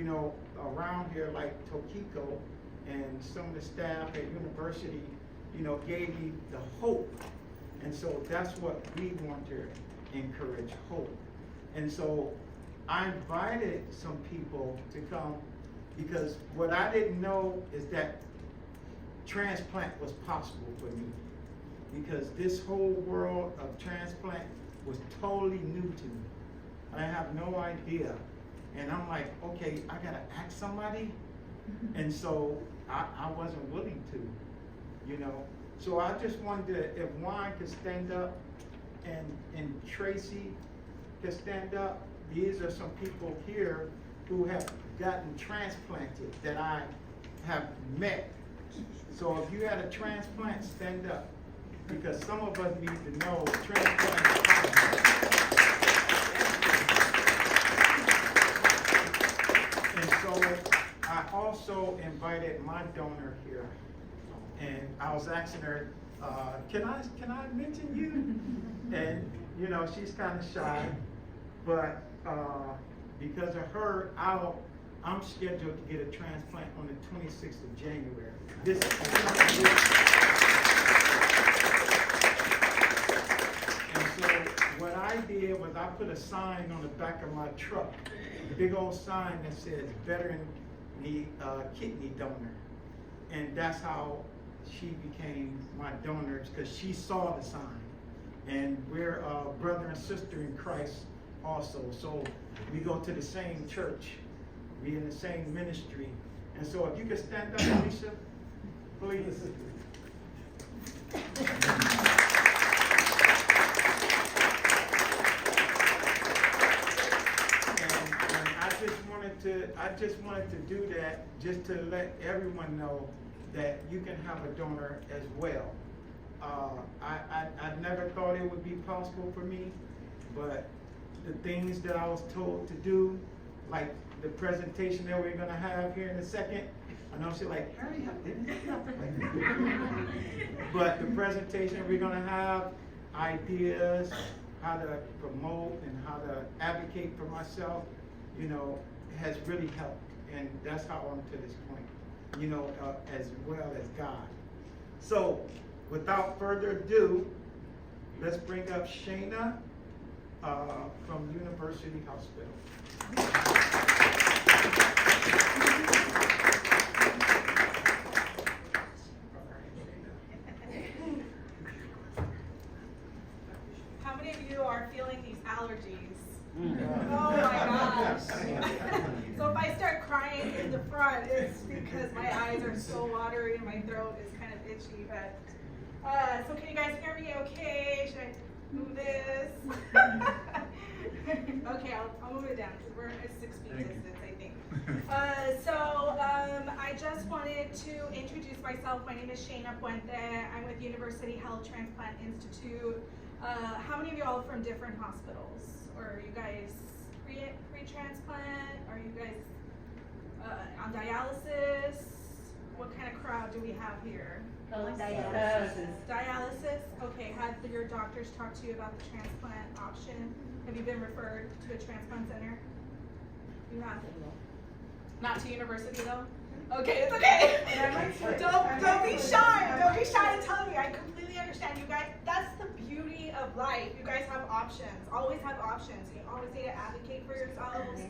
around here like Tokiko and some of the staff at university, gave me the hope. And so that's what we want to encourage, hope. And so I invited some people to come because what I didn't know is that transplant was possible for me. Because this whole world of transplant was totally new to me. I have no idea. And I'm like, okay, I gotta ask somebody. And so I wasn't willing to, So I just wondered if Juan could stand up and Tracy could stand up. These are some people here who have gotten transplanted that I have met. So if you had a transplant, stand up. Because some of us need to know transplant is possible. And so I also invited my donor here. And I was asking her, can I mention you? And she's kind of shy, but because of her, I'm scheduled to get a transplant on the 26th of January. This And so what I did was I put a sign on the back of my truck, a big old sign that says veteran need kidney donor. And that's how she became my donor, because she saw the sign. And we're brother and sister in Christ also. So we go to the same church. We in the same ministry. And so if you could stand up, Alicia, please. I just wanted to do that just to let everyone know that you can have a donor as well. I never thought it would be possible for me, but the things that I was told to do, like the presentation that we're gonna have here in a second, I know she's like, hurry up, but the presentation we're gonna have, ideas, how to promote and how to advocate for myself, has really helped. And that's how I'm to this point, as well as God. So without further ado, let's bring up Shayna from University Hospital. How many of you are feeling these allergies? Oh my gosh. So if I start crying in the front, it's because my eyes are so watery and my throat is kind of itchy. But so can you guys hear me okay? Should I move this? Okay, I'll move it down because we're at 6 feet distance, I think. I just wanted to introduce myself. My name is Shayna Puente. I'm with University Health Transplant Institute. How many of you all are from different hospitals? Or are you guys pre-transplant? Are you guys on dialysis? What kind of crowd do we have here? Dialysis. Dialysis? Okay, have your doctors talked to you about the transplant option? Have you been referred to a transplant center? You have? Not to university though? Okay, it's okay. Don't be shy. Don't be shy to tell me. I completely understand. You guys, that's the beauty of life. You guys have options. Always have options. You always need to advocate for yourselves.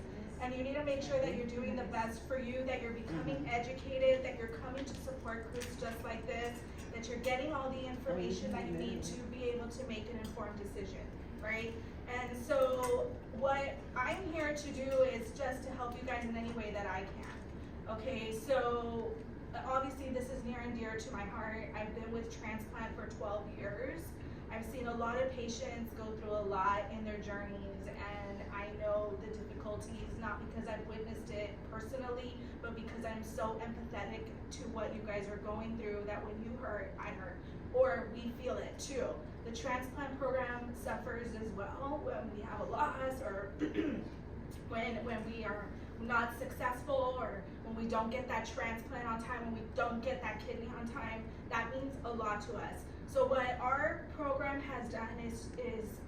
And you need to make sure that you're doing the best for you, that you're becoming educated, that you're coming to support groups just like this, that you're getting all the information that you need to be able to make an informed decision, right? And so what I'm here to do is just to help you guys in any way that I can. Okay, so obviously this is near and dear to my heart. I've been with transplant for 12 years. I've seen a lot of patients go through a lot in their journeys, and I know the difficulties, not because I've witnessed it personally, but because I'm so empathetic to what you guys are going through, that when you hurt, I hurt, or we feel it too. The transplant program suffers as well when we have a loss, or when we are not successful, or when we don't get that transplant on time, when we don't get that kidney on time. That means a lot to us. So what our program has done is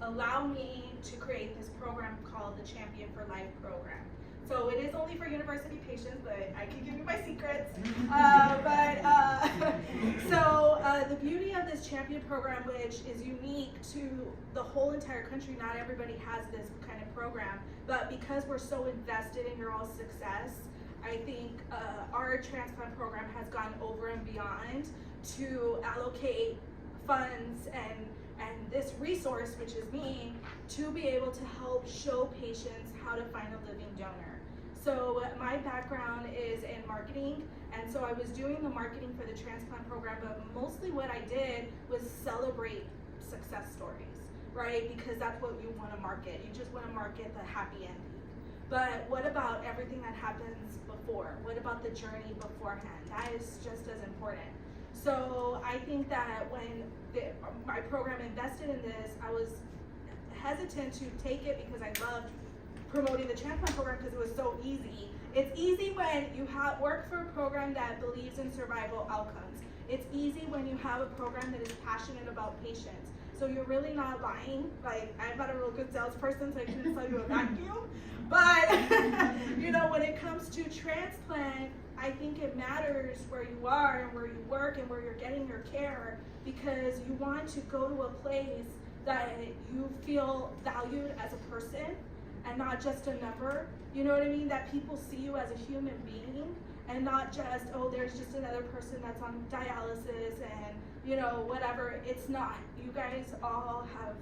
allow me to create this program called the Champion for Life program. So it is only for university but I can give you my secrets. The beauty of this champion program, which is unique to the whole entire country, not everybody has this kind of program, but because we're so invested in your all's success, I think our transplant program has gone over and beyond to allocate funds and this resource, which is me, to be able to help show patients how to find a living donor. So my background is in marketing, and so I was doing the marketing for the transplant program, but mostly what I did was celebrate success stories, right? Because that's what you want to market. You just want to market the happy ending. But what about everything that happens before? What about the journey beforehand? That is just as important. So I think that when my program invested in this, I was hesitant to take it because I loved promoting the transplant program because it was so easy. It's easy when you work for a program that believes in survival outcomes. It's easy when you have a program that is passionate about patients. So you're really not lying. Like, I'm not a real good salesperson, so I couldn't sell you a vacuum. But, when it comes to transplant, I think it matters where you are and where you work and where you're getting your care, because you want to go to a place that you feel valued as a person and not just a number. You know what I mean? That people see you as a human being and not just, oh, there's just another person that's on dialysis and, whatever. It's not. You guys all have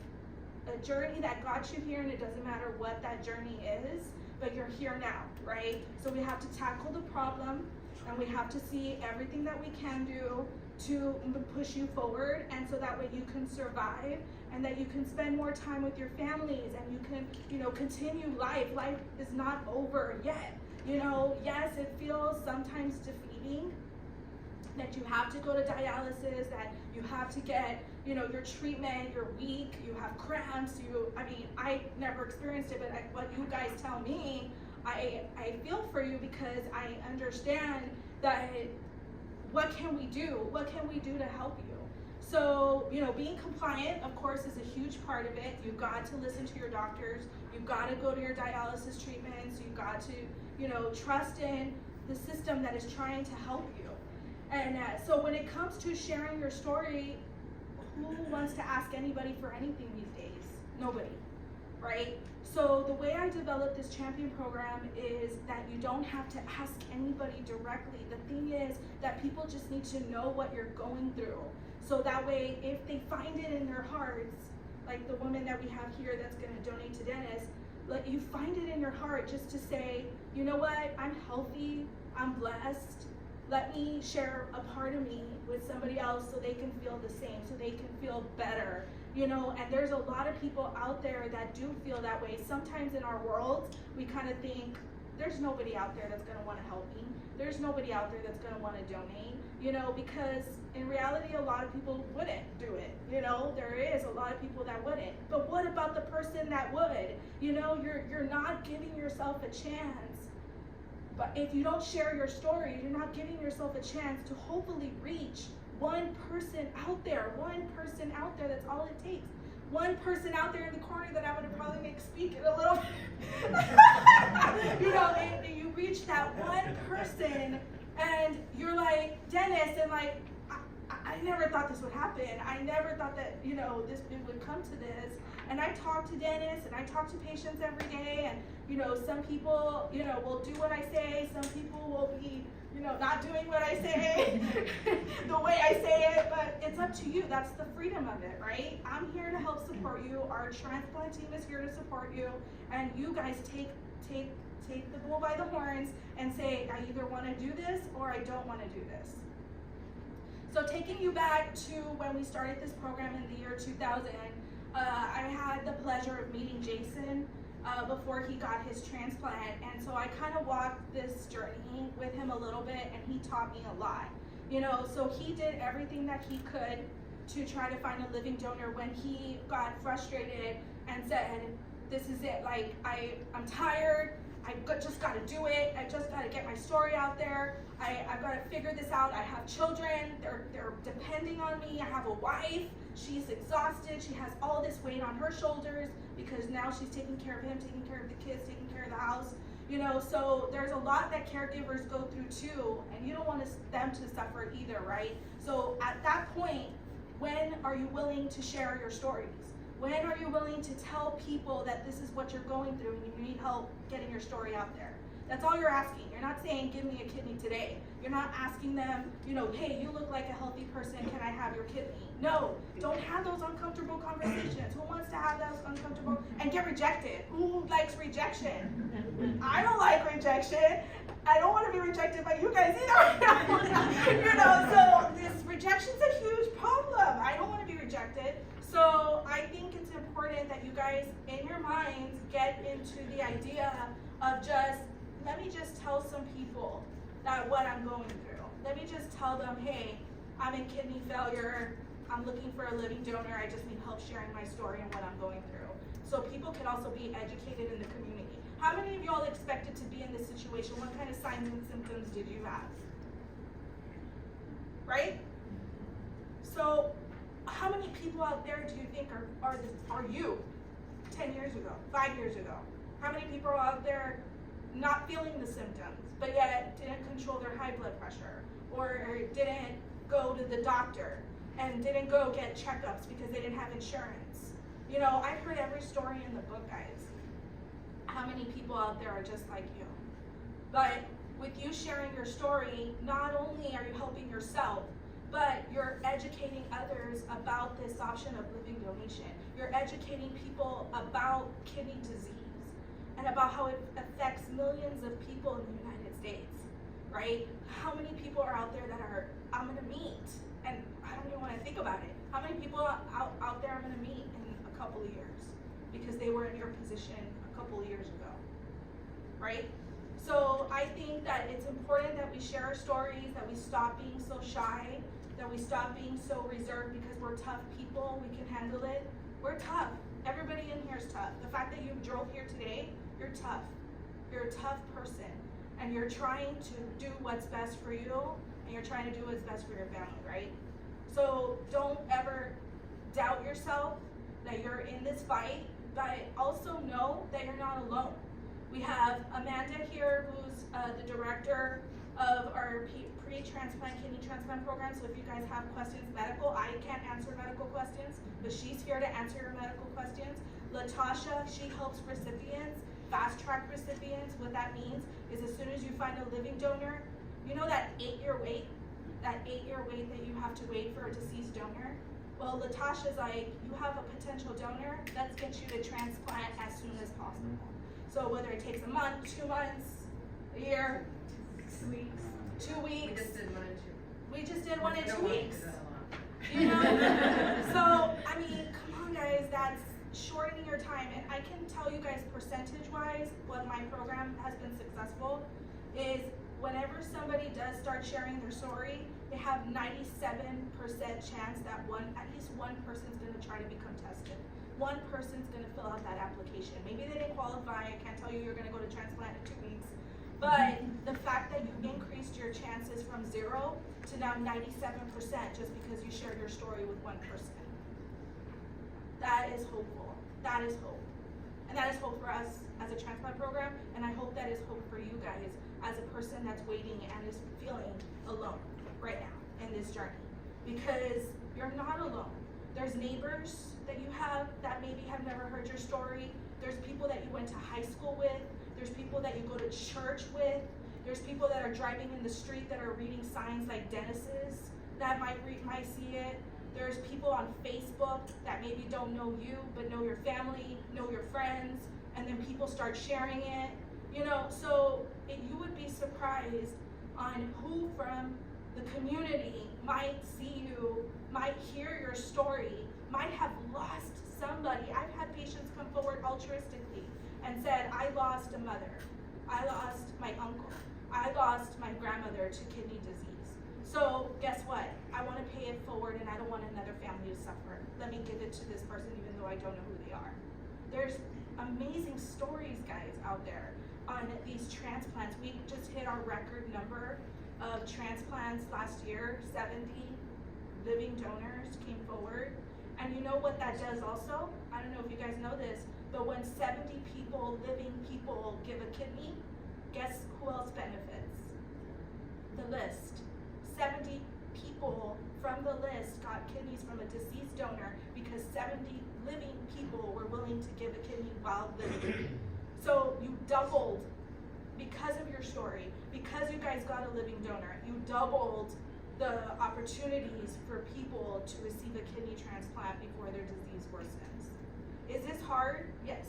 a journey that got you here, and it doesn't matter what that journey is, but you're here now, right? So we have to tackle the problem, and we have to see everything that we can do to push you forward, and so that way you can survive, and that you can spend more time with your families, and you can, continue life. Life is not over yet. Yes, it feels sometimes defeating that you have to go to dialysis, that you have to get, your treatment, you're weak, you have cramps, I never experienced it, but what you guys tell me, I feel for you, because I understand that what can we do? What can we do to help you? So, being compliant, of course, is a huge part of it. You've got to listen to your doctors. You've got to go to your dialysis treatments. You've got to, trust in the system that is trying to help you. And so when it comes to sharing your story, who wants to ask anybody for anything these days? Nobody, right? So the way I developed this champion program is that you don't have to ask anybody directly. The thing is that people just need to know what you're going through. So that way, if they find it in their hearts, like the woman that we have here that's gonna donate to Dennis, let you find it in your heart just to say, you know what, I'm healthy, I'm blessed. Let me share a part of me with somebody else so they can feel the same, so they can feel better, and there's a lot of people out there that do feel that way. Sometimes in our world, we kind of think, there's nobody out there that's gonna wanna help me. There's nobody out there that's gonna wanna donate, because in reality, a lot of people wouldn't do it. There is a lot of people that wouldn't. But what about the person that would? You're not giving yourself a chance. But if you don't share your story, you're not giving yourself a chance to hopefully reach one person out there. That's all it takes. One person out there in the corner that I would probably make speak in a little and you reach that one person, and you're like, Dennis, and like, I never thought this would happen. I never thought that, it would come to this. And I talk to Dennis, and I talk to patients every day, and, some people, will do what I say. Some people will be, not doing what I say the way I say it, but it's up to you. That's the freedom of it, right? I'm here to help support you. Our transplant team is here to support you, and you guys take the bull by the horns and say, I either want to do this or I don't want to do this. So taking you back to when we started this program in the year 2000, I had the pleasure of meeting Jason before he got his transplant, and so I kind of walked this journey with him a little bit, and he taught me a lot. So he did everything that he could to try to find a living donor when he got frustrated and said, this is it, like, I'm tired, I just got to do it, I just got to get my story out there, I've got to figure this out, I have children, they're depending on me, I have a wife, she's exhausted, she has all this weight on her shoulders because now she's taking care of him, taking care of the kids, taking care of the house, You know, so there's a lot that caregivers go through too, and you don't want them to suffer either, right? So at that point, when are you willing to share your stories? When are you willing to tell people that this is what you're going through and you need help getting your story out there? That's all you're asking. You're not saying, give me a kidney today. You're not asking them, you know, hey, you look like a healthy person, can I have your kidney? No, don't have those uncomfortable conversations. Who wants to have those uncomfortable and get rejected? Who likes rejection? I don't like rejection. I don't want to be rejected by you guys either. You know, so this rejection's a huge problem. I don't want to be rejected. So I think it's important that you guys, in your minds, get into the idea of just, let me just tell some people that what I'm going through. Let me just tell them, hey, I'm in kidney failure. I'm looking for a living donor. I just need help sharing my story and what I'm going through. So people can also be educated in the community. How many of y'all expected to be in this situation? What kind of signs and symptoms did you have? Right? So how many people out there do you think are you 10 years ago, 5 years ago? How many people are out there not feeling the symptoms, but yet didn't control their high blood pressure, or didn't go to the doctor, and didn't go get checkups because they didn't have insurance? You know, I've heard every story in the book, guys. How many people out there are just like you? But with you sharing your story, not only are you helping yourself, but you're educating others about this option of living donation. You're educating people about kidney disease and about how it affects millions of people in the United States, right? How many people are out there that are, I'm gonna meet, and I don't even wanna think about it. How many people out there I'm gonna meet in a couple of years because they were in your position a couple of years ago, right? So I think that it's important that we share our stories, that we stop being so shy, that we stop being so reserved because we're tough people, we can handle it. We're tough. Everybody in here is tough. The fact that you drove here today, you're tough. You're a tough person, and you're trying to do what's best for you, and you're trying to do what's best for your family, right? So don't ever doubt yourself that you're in this fight, but also know that you're not alone. We have Amanda here, who's the director of our pre-transplant kidney transplant program. So if you guys have questions medical, I can't answer medical questions, but she's here to answer your medical questions. Latasha, she helps recipients, fast track recipients. What that means is as soon as you find a living donor, you know that 8-year wait? That 8-year wait that you have to wait for a deceased donor? Well, Latasha's like, you have a potential donor, let's get you to transplant as soon as possible. So whether it takes a month, 2 months, a year, 6 weeks. 2 weeks. We just We just did did 1 in 2. one in 2 weeks. That's a lot. You know? So, I mean, come on guys, that's shortening your time. And I can tell you guys percentage-wise what my program has been successful is whenever somebody does start sharing their story, they have 97% chance that at least one person's gonna try to become tested. One person's gonna fill out that application. Maybe they didn't qualify, I can't tell you you're gonna go to transplant in 2 weeks. But the fact that you increased your chances from 0 to now 97% just because you shared your story with one person. That is hopeful. That is hope. And that is hope for us as a transplant program, and I hope that is hope for you guys as a person that's waiting and is feeling alone right now in this journey. Because you're not alone. There's neighbors that you have that maybe have never heard your story. There's people that you went to high school with. There's people that you go to church with. There's people that are driving in the street that are reading signs like Dennis's that might see it. There's people on Facebook that maybe don't know you, but know your family, know your friends, and then people start sharing it. You know, so you would be surprised on who from the community might see you, might hear your story, might have lost somebody. I've had patients come forward altruistically and said, I lost a mother, I lost my uncle, I lost my grandmother to kidney disease. So guess what? I want to pay it forward and I don't want another family to suffer. Let me give it to this person even though I don't know who they are. There's amazing stories, guys, out there on these transplants. We just hit our record number of transplants last year. 70 living donors came forward. And you know what that does also? I don't know if you guys know this, but when 70 living people give a kidney, Guess who else benefits? The list. 70 people from the list got kidneys from a deceased donor because 70 living people were willing to give a kidney while living. So you doubled, because of your story, because you guys got a living donor, you doubled the opportunities for people to receive a kidney transplant before their disease worsens. Is this hard? Yes.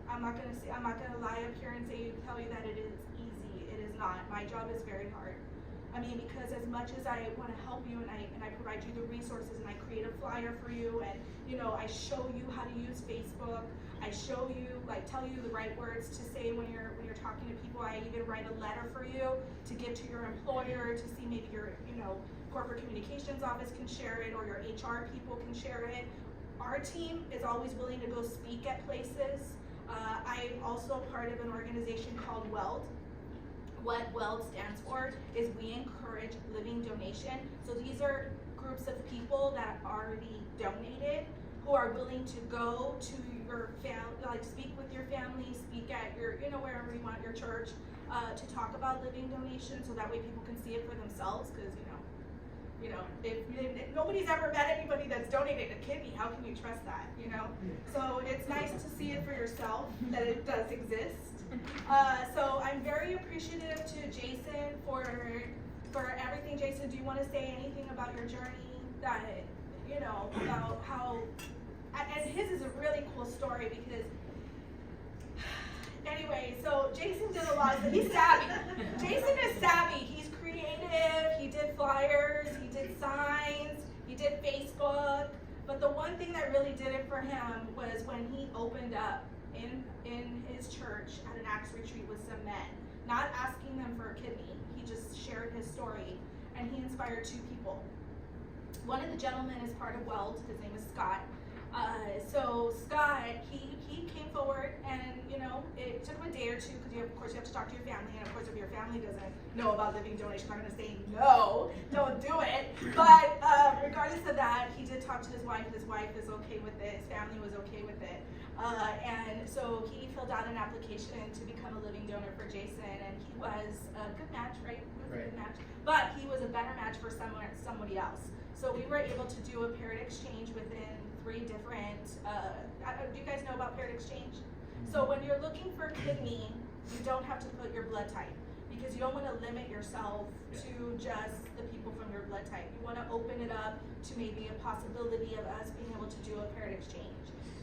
I'm not gonna lie up here and tell you that it is easy. It is not. My job is very hard. I mean, because as much as I want to help you and I provide you the resources and I create a flyer for you and I show you how to use Facebook, I show you, tell you the right words to say when you're talking to people. I even write a letter for you to give to your employer to see maybe your corporate communications office can share it or your HR people can share it. Our team is always willing to go speak at places. I'm also part of an organization called WELD. What WELD stands for is we encourage living donation. So these are groups of people that already donated who are willing to go to your family, speak with your family, speak at your, wherever you want, your church, to talk about living donation so that way people can see it for themselves because, if nobody's ever met anybody that's donated a kidney, how can you trust that, So it's nice to see it for yourself, that it does exist. So I'm very appreciative to Jason for everything. Jason, do you want to say anything about your journey that, about how, and his is a really cool story because, anyway, so Jason did a lot of, he's savvy. Jason is savvy. He's creative. He did flyers. He did signs. He did Facebook. But the one thing that really did it for him was when he opened up in his church at an Acts retreat with some men, not asking them for a kidney. He just shared his story, and he inspired 2 people. One of the gentlemen is part of WELD. His name is Scott. So Scott, he came forward, and it took him a day or 2 because of course you have to talk to your family, and of course if your family doesn't know about living donation, I'm not going to say no, don't do it. But regardless of that, he did talk to his wife. His wife is okay with it. His family was okay with it. And so he filled out an application to become a living donor for Jason, and he was a good match, right? He was a good match, but he was a better match for somebody else. So we were able to do a paired exchange within 3 different, do you guys know about paired exchange? So when you're looking for a kidney, you don't have to put your blood type because you don't want to limit yourself to just the people from your blood type. You want to open it up to maybe a possibility of us being able to do a paired exchange.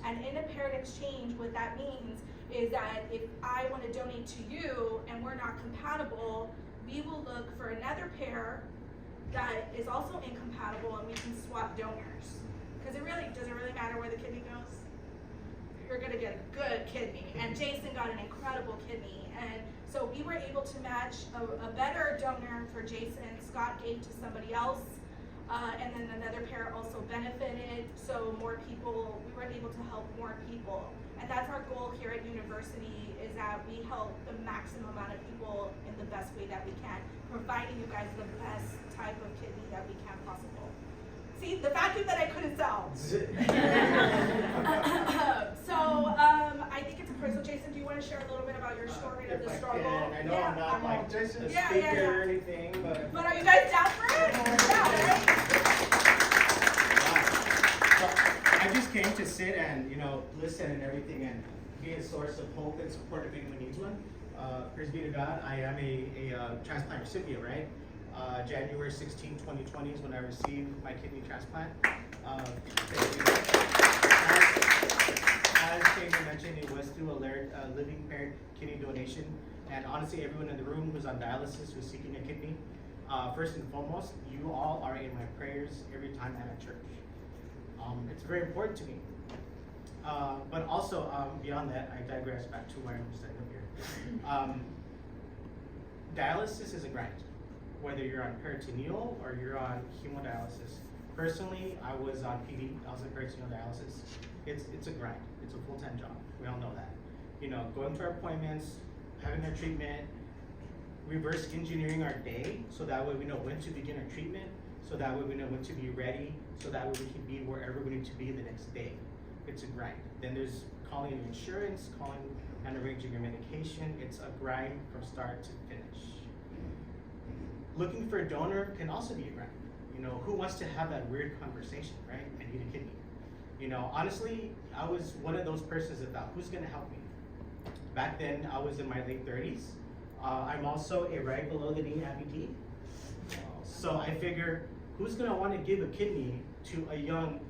And in a paired exchange, what that means is that if I want to donate to you and we're not compatible, we will look for another pair that is also incompatible and we can swap donors. Because does it really matter where the kidney goes? You're gonna get a good kidney. And Jason got an incredible kidney. And so we were able to match a better donor for Jason. Scott gave to somebody else. And then another pair also benefited, so more people, we were able to help more people. And that's our goal here at university, is that we help the maximum amount of people in the best way that we can, providing you guys the best type of kidney that we can possible. See, the vacuum that I couldn't sell. So I think it's important. So Jason, do you want to share a little bit about your story of the struggle? I know I'm not like a speaker or anything, but are you guys down for it? Yeah, right? I just came to sit and listen and everything and be a source of hope and support if anyone needs one. Praise be to God. I am a transplant recipient, right? January 16, 2020 is when I received my kidney transplant. As Shane mentioned, it was through a living paired kidney donation. And honestly, everyone in the room who's on dialysis, who's seeking a kidney, first and foremost, you all are in my prayers every time I'm at church. It's very important to me. But also, beyond that, I digress back to where I'm standing up here. Dialysis is a grind, whether you're on peritoneal or you're on hemodialysis. Personally, I was on PD, I was on peritoneal dialysis. It's a grind, it's a full-time job, we all know that. Going to our appointments, having our treatment, reverse engineering our day, so that way we know when to begin our treatment, so that way we know when to be ready, so that way we can be wherever we need to be the next day. It's a grind. Then there's calling insurance, calling and arranging your medication. It's a grind from start to finish. Looking for a donor can also be a grind. You know, who wants to have that weird conversation, right? I need a kidney. You know, honestly, I was one of those persons that thought, who's gonna help me? Back then, I was in my late 30s. I'm also a right below the knee amputee. So I figure, who's gonna wanna give a kidney to a young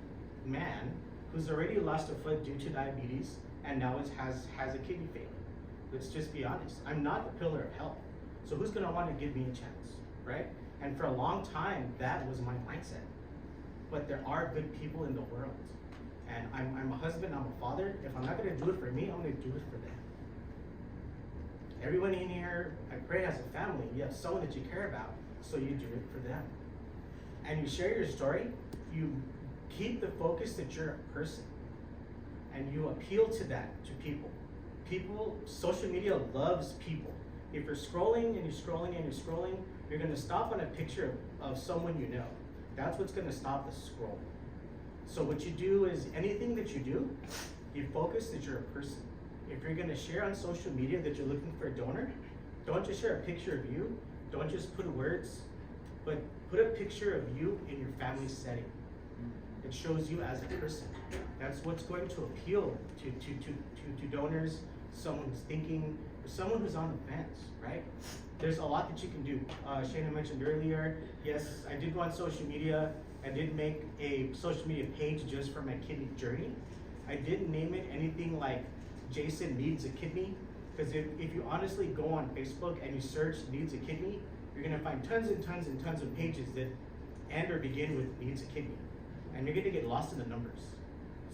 man who's already lost a foot due to diabetes and now has a kidney failure? Let's just be honest. I'm not the pillar of health. So who's gonna wanna give me a chance, right? And for a long time, that was my mindset. But there are good people in the world. And I'm a husband, I'm a father. If I'm not gonna do it for me, I'm gonna do it for them. Everyone in here, I pray, has a family. You have someone that you care about, so you do it for them. And you share your story, you keep the focus that you're a person. And you appeal to that, to people. People, social media loves people. If you're scrolling and you're scrolling and you're scrolling, you're gonna stop on a picture of someone you know. That's what's gonna stop the scroll. So what you do is, anything that you do, you focus that you're a person. If you're gonna share on social media that you're looking for a donor, don't just share a picture of you, don't just put words, but put a picture of you in your family setting. It shows you as a person. That's what's going to appeal to donors, someone who's thinking, or someone who's on the fence, right? There's a lot that you can do. Shana mentioned earlier, yes, I did go on social media. I did make a social media page just for my kidney journey. I didn't name it anything like Jason needs a kidney, because if you honestly go on Facebook and you search needs a kidney, you're gonna find tons and tons and tons of pages that end or begin with needs a kidney. And you're gonna get lost in the numbers.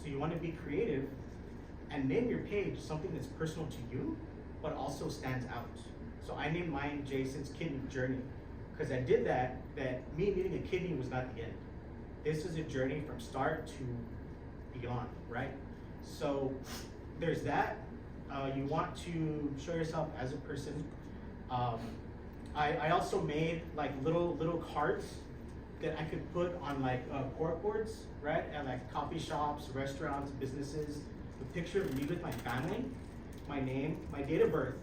So you wanna be creative and name your page something that's personal to you, but also stands out. So I named mine Jason's Kidney Journey, because I did that me needing a kidney was not the end. This is a journey from start to beyond, right? So there's that. You want to show yourself as a person. I also made like little cards that I could put on like cork boards, right? At like coffee shops, restaurants, businesses. A picture of me with my family, my name, my date of birth.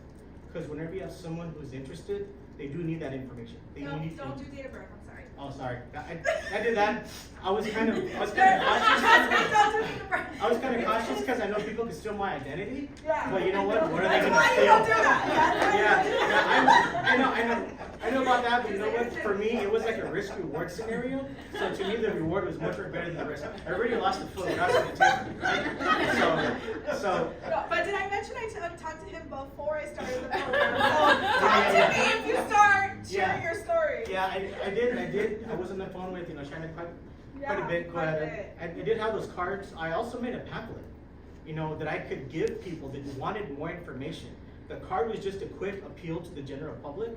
Because whenever you have someone who's interested, they do need that information. No, don't do date of birth, I'm sorry. Oh, sorry. I did that. I was kind of cautious. Don't do date of birth. I was kind of cautious because I know people can steal my identity. Yeah. But you know what? What are they That's gonna why steal? you don't do that. I know about that. But you know what? For me, it was like a risk-reward scenario. So to me, the reward was much better than the risk. I already lost the foot. What else did it take? Right? So. No, but did I mention I talked to him before I started the program? So talk to me if you start sharing your story. Yeah, I did. I was on the phone with Shannon quite a bit. quite a But bit. I did have those cards. I also made a pamphlet, that I could give people that wanted more information. The card was just a quick appeal to the general public.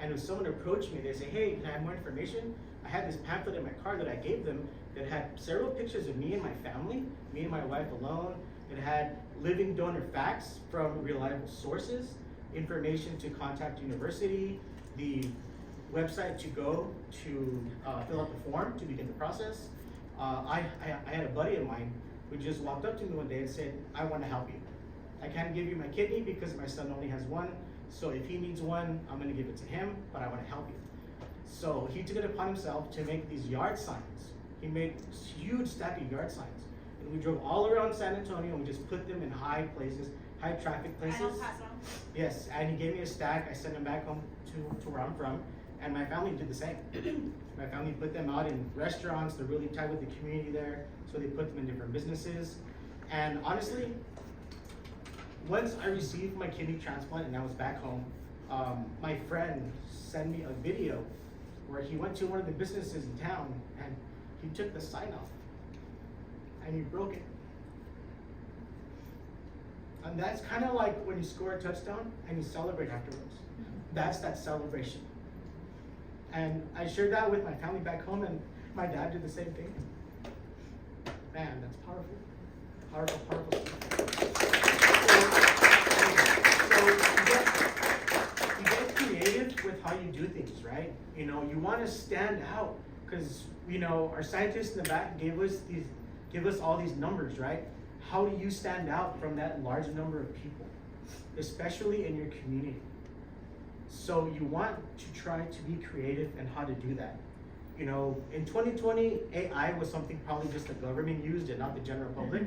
And if someone approached me, they say, hey, can I have more information? I had this pamphlet in my car that I gave them that had several pictures of me and my family, me and my wife alone. It had living donor facts from reliable sources, information to contact university, the website to go to fill out the form to begin the process. I had a buddy of mine who just walked up to me one day and said, I want to help you. I can't give you my kidney because my son only has one. So if he needs one, I'm gonna give it to him, but I wanna help you. So he took it upon himself to make these yard signs. He made huge stack of yard signs. And we drove all around San Antonio and we just put them in high places, high traffic places. And El Paso. Yes, and he gave me a stack. I sent them back home to where I'm from. And my family did the same. My family put them out in restaurants. They're really tight with the community there. So they put them in different businesses. And honestly, once I received my kidney transplant and I was back home, my friend sent me a video where he went to one of the businesses in town and he took the sign off and he broke it. And that's kind of like when you score a touchdown and you celebrate afterwards. That's that celebration. And I shared that with my family back home and my dad did the same thing. Man, that's powerful. Powerful, powerful. So you get creative with how you do things, right? You want to stand out because our scientists in the back gave us all these numbers, right? How do you stand out from that large number of people? especially in your community. So you want to try to be creative in how to do that. You know, in 2020, AI was something probably just the government used and not the general public,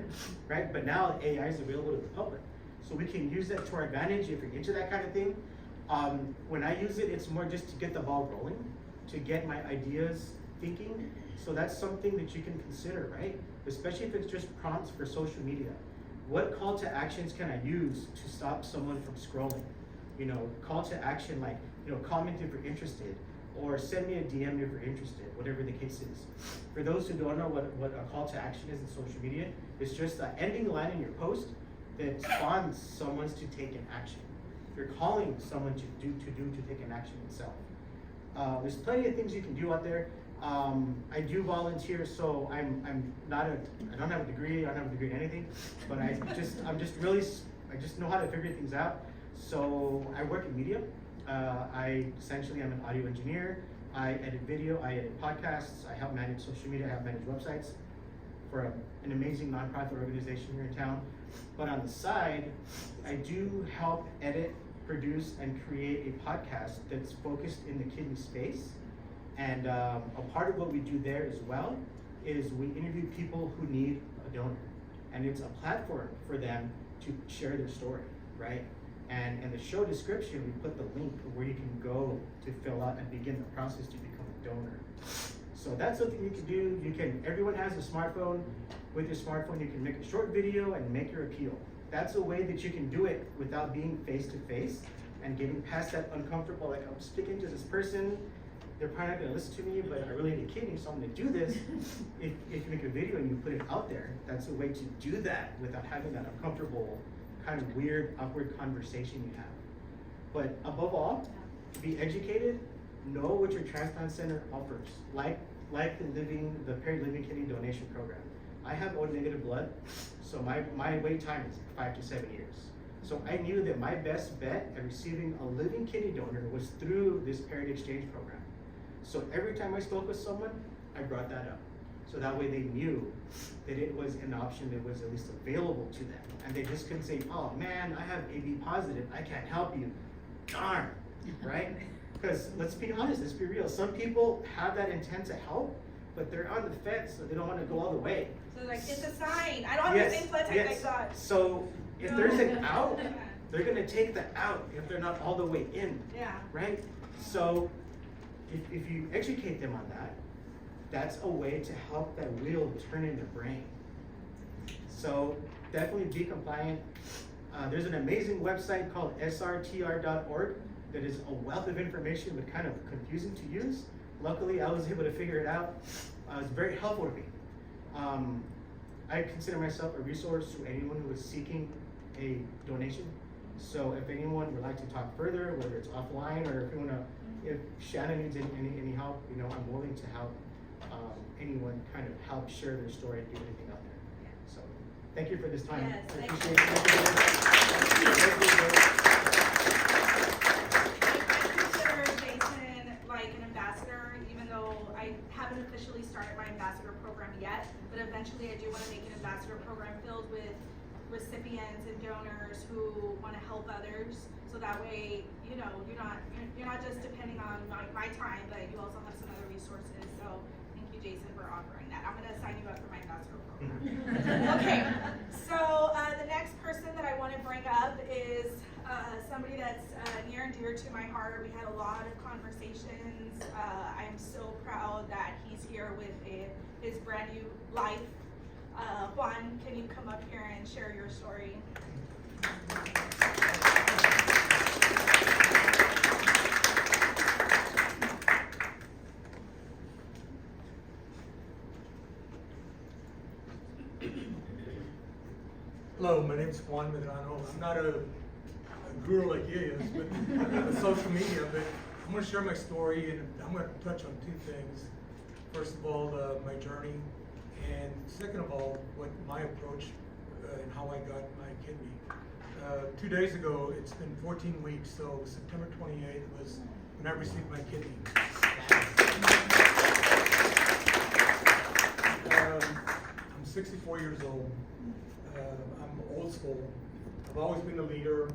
right? But now AI is available to the public. So we can use that to our advantage if you're into that kind of thing. When I use it, it's more just to get the ball rolling, to get my ideas thinking. So that's something that you can consider, right? Especially if it's just prompts for social media. What call to actions can I use to stop someone from scrolling? You know, call to action like, you know, comment if you're interested, or send me a DM if you're interested, whatever the case is. For those who don't know what a call to action is in social media, it's just an ending line in your post that spawns someone to take an action. You're calling someone to take an action itself. There's plenty of things you can do out there. I do volunteer, so I don't have a degree, I don't have a degree in anything, but I just know how to figure things out. So I work in media. I essentially am an audio engineer. I edit video, I edit podcasts, I help manage social media, I help manage websites for an amazing nonprofit organization here in town. But on the side, I do help edit, produce, and create a podcast that's focused in the kidney space. And a part of what we do there as well is we interview people who need a donor. And it's a platform for them to share their story, right? And in the show description, we put the link where you can go to fill out and begin the process to become a donor. So that's something you can do. Everyone has a smartphone. With your smartphone, you can make a short video and make your appeal. That's a way that you can do it without being face to face and getting past that uncomfortable, like I'm speaking to this person, they're probably not gonna listen to me, but I really need a kidney, so I'm gonna do this. If you make a video and you put it out there, that's a way to do that without having that uncomfortable, kind of weird, awkward conversation you have. But above all, be educated, know what your transplant center offers, like the Perry Living Kidney Donation Program. I have O negative blood, so my wait time is 5 to 7 years. So I knew that my best bet at receiving a living kidney donor was through this Parity Exchange Program. So every time I spoke with someone, I brought that up. So that way they knew that it was an option that was at least available to them. And they just couldn't say, oh man, I have AB positive, I can't help you. Darn, right? Because let's be honest, let's be real. Some people have that intent to help, but they're on the fence, so they don't want to go all the way. So like, it's a sign. I don't have the same blood type I thought. So if there's an out, they're gonna take the out if they're not all the way in. Yeah. Right? So if you educate them on that, that's a way to help that wheel turn in their brain. So definitely be compliant. There's an amazing website called srtr.org that is a wealth of information but kind of confusing to use. Luckily, I was able to figure it out. It was very helpful to me. I consider myself a resource to anyone who is seeking a donation. So if anyone would like to talk further, whether it's offline or if Shannon needs any help, you know, I'm willing to help anyone kind of help share their story and do anything out there. So thank you for this time. Yes, I thank appreciate you. I consider Jason like an ambassador, even though I haven't officially started my ambassador program yet, but eventually I do want to make an ambassador program filled with recipients and donors who want to help others. So that way, you know, you're not just depending on my time, but you also have some other resources. So thank you, Jason, for offering that. I'm gonna sign you up for my ambassador program. Okay, so the next person that I want to bring up is somebody that's near and dear to my heart. We had a lot of conversations. I'm so proud that he's here with his brand new life. Juan, can you come up here and share your story? Hello, my name is Juan Medrano. I'm not a guru like you is, but on social media, but I'm going to share my story and I'm going to touch on two things. First of all, my journey, and second of all, what my approach and how I got my kidney. 2 days ago, it's been 14 weeks, so September 28th was when I received my kidney. I'm 64 years old. I'm old school. I've always been a leader.